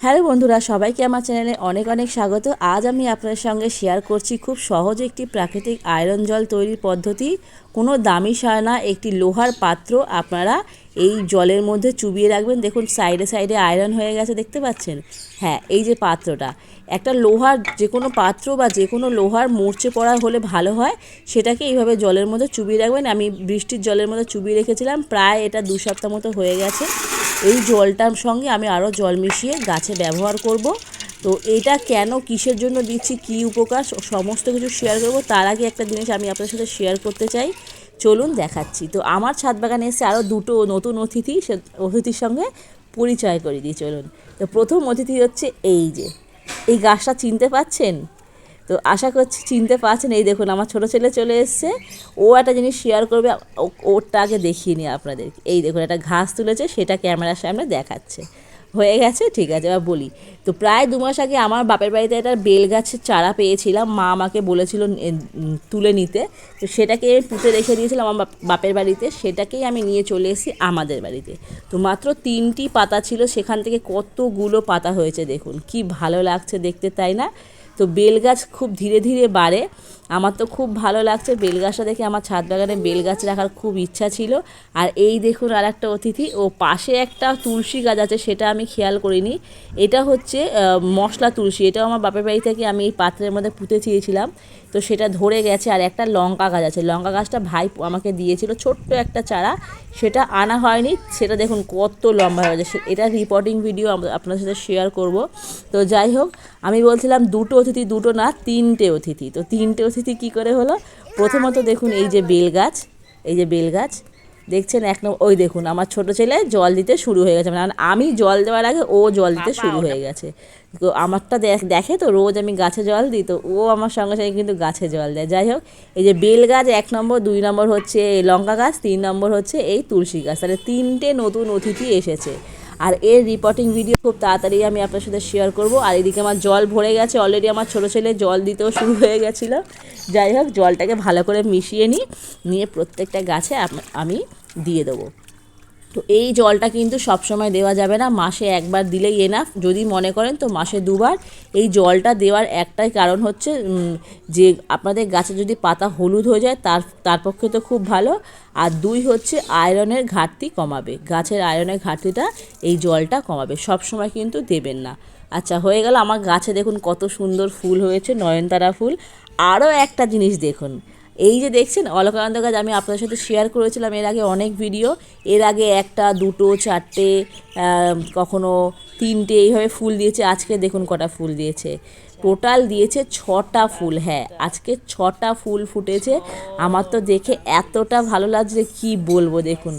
Hello বন্ধুরা, সবাইকে আমার চ্যানেলে অনেক অনেক স্বাগত। আজ আমি আপনাদের সঙ্গে শেয়ার করছি খুব সহজ একটি প্রাকৃতিক আয়রন জল তৈরির পদ্ধতি। কোনো দামি সার না, একটি লোহার পাত্র আপনারা এই জলের মধ্যে চুবিয়ে রাখবেন। দেখুন সাইডে সাইডে আয়রন হয়ে গেছে, দেখতে পাচ্ছেন? হ্যাঁ, এই যে পাত্রটা, একটা লোহার যে কোনো পাত্র বা যে কোনো লোহার মরচে পড়া হলে ভালো হয়, সেটাকে এইভাবে জলের মধ্যে চুবিয়ে রাখবেন। আমি বৃষ্টির জলের মধ্যে চুবিয়ে রেখেছিলাম, প্রায় এটা 2 সপ্তাহ মতো হয়ে গেছে। এই জলটার সঙ্গে আমি আরও জল মিশিয়ে গাছে ব্যবহার করব। তো এটা কেন, কিসের জন্য দিচ্ছি, কী উপকার, সমস্ত কিছু শেয়ার করব। তার আগে একটা জিনিস আমি আপনার সাথে শেয়ার করতে চাই, চলুন দেখাচ্ছি। তো আমার ছাদ বাগানে এসে আরও দুটো নতুন অতিথি, সে অতিথির সঙ্গে পরিচয় করে দিই চলুন। তো প্রথম অতিথি হচ্ছে এই গাছটা চিনতে পাচ্ছেন? তো আশা করছি চিনতে পারছেন। এই দেখুন আমার ছোটো ছেলে চলে এসছে, ও একটা জিনিস শেয়ার করবে, ওরটা আগে দেখিয়ে নিই আপনাদের। এই দেখুন একটা ঘাস তুলেছে, সেটা ক্যামেরার সামনে দেখাচ্ছে। হয়ে গেছে, ঠিক আছে, এবার বলি। তো প্রায় 2 মাস আগে আমার বাপের বাড়িতে একটা বেল গাছের চারা পেয়েছিলাম, মা আমাকে বলেছিল তুলে নিতে। তো সেটাকে আমি পুঁতে রেখে দিয়েছিলাম আমার বাপের বাড়িতে, সেটাকেই আমি নিয়ে চলে এসেছি আমাদের বাড়িতে। তো মাত্র 3টি পাতা ছিল, সেখান থেকে কতগুলো পাতা হয়েছে দেখুন, কি ভালো লাগছে দেখতে, তাই না? তো বেল গাছ খুব ধীরে ধীরে বাড়ে, আমার তো খুব ভালো লাগছে বেল গাছটা দেখে। আমার ছাদ বাগানে বেল গাছ রাখার খুব ইচ্ছা ছিল। আর এই দেখুন আর একটা অতিথি, ও পাশে একটা তুলসী গাছ আছে, সেটা আমি খেয়াল করিনি। এটা হচ্ছে মশলা তুলসী, এটাও আমার বাপের বাড়ি থেকে আমি এই পাত্রের মধ্যে পুঁতে চেয়েছিলাম, তো সেটা ধরে গেছে। আর একটা লঙ্কা গাছ আছে, লঙ্কা গাছটা ভাই আমাকে দিয়েছিল, ছোট্ট একটা চারা, সেটা আনা হয়নি। সেটা দেখুন কত লম্বা হয়ে গেছে। এটা রিপোর্টিং ভিডিও আপনার সাথে শেয়ার করব। তো যাই হোক, আমি বলছিলাম দুটো অতিথি, দুটো না 3টে অতিথি। তো 3টে অতিথি কী করে হলো? প্রথমত দেখুন এই যে বেল গাছ, এই যে বেল গাছ দেখছেন, এক নম্বর। ওই দেখুন আমার ছোটো ছেলে জল দিতে শুরু হয়ে গেছে, মানে আমি জল দেওয়ার আগে ও জল দিতে শুরু হয়ে গেছে। তো আমারটা দেখে তো, রোজ আমি গাছে জল দিই, তো ও আমার সঙ্গে সঙ্গে কিন্তু গাছে জল দেয়। যাই হোক, এই যে বেল গাছ 1 নম্বর, 2 নম্বর হচ্ছে লঙ্কা গাছ, 3 নম্বর হচ্ছে এই তুলসী গাছ। তাহলে 3টে নতুন অতিথি এসেছে। আর এর রিপোর্টিং ভিডিও খুব তাড়াতাড়ি আমি আপনার সাথে শেয়ার করব। আর এদিকে আমার জল ভরে গেছে অলরেডি, আমার ছোটো ছেলে জল দিতেও শুরু হয়ে গেছিলো। যাই হোক, জলটাকে ভালো করে মিশিয়ে নিয়ে প্রত্যেকটা গাছে আমি দিয়ে দেবো। তো এই জলটা কিন্তু সবসময় দেওয়া যাবে না, মাসে একবার দিলেই এনাফ। যদি মনে করেন তো মাসে 2বার। এই জলটা দেওয়ার একটাই কারণ হচ্ছে যে আপনাদের গাছে যদি পাতা হলুদ হয়ে যায়, তার পক্ষে তো খুব ভালো। আর 2 হচ্ছে আয়রনের ঘাটতি কমাবে, গাছের আয়রনের ঘাটতিটা এই জলটা কমাবে। সবসময় কিন্তু দেবেন না। আচ্ছা, হয়ে গেল। আমার গাছে দেখুন কত সুন্দর ফুল হয়েছে, নয়নতারা ফুল। আরও একটা জিনিস দেখুন, এই যে দেখছেন অলকানন্দা গাছ, আমি আপনাদের সাথে শেয়ার করেছিলাম এর আগে অনেক ভিডিও। এর আগে 1টা 2টো 4টে, কখনো 3টে এইভাবে ফুল দিয়েছে। আজকে দেখুন কটা ফুল দিয়েছে, টোটাল দিয়েছে 6টা ফুল। হ্যাঁ, আজকে 6টা ফুল ফুটেছে। আমার তো দেখে এতটা ভালো লাগছে কি বলবো। দেখুন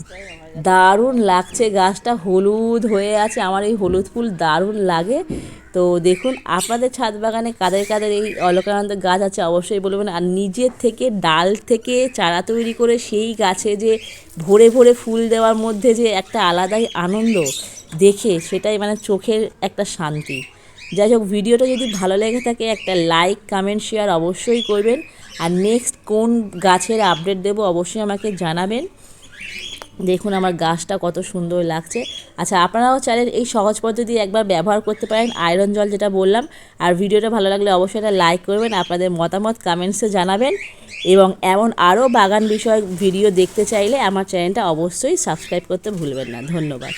দারুণ লাগছে, গাছটা হলুদ হয়ে আছে, আমার এই হলুদ ফুল দারুণ লাগে। তো দেখুন আপনাদের ছাদ বাগানে কাদের কাদের এই অলকানন্দা গাছ আছে অবশ্যই বলবেন। আর নিজের থেকে ডাল থেকে চারা তৈরি করে সেই গাছে যে ভরে ভরে ফুল দেওয়ার মধ্যে যে একটা আলাদাই আনন্দ দেখে, সেটাই মানে চোখের একটা শান্তি। যাই হোক, ভিডিওটা যদি ভালো লেগে থাকে একটা লাইক, কমেন্ট, শেয়ার অবশ্যই করবেন। আর নেক্সট কোন গাছের আপডেট দেবো অবশ্যই আমাকে জানাবেন। দেখুন আমার গাছটা কত সুন্দর লাগছে। আচ্ছা, আপনারাও চাইলে এই সহজ পদ্ধতি একবার ব্যবহার করতে পারেন, আয়রন জল যেটা বললাম। আর ভিডিওটা ভালো লাগলে অবশ্যই একটা লাইক করবেন, আপনাদের মতামত কমেন্টসে জানাবেন। এবং এমন আরও বাগান বিষয়ক ভিডিও দেখতে চাইলে আমার চ্যানেলটা অবশ্যই সাবস্ক্রাইব করতে ভুলবেন না। ধন্যবাদ।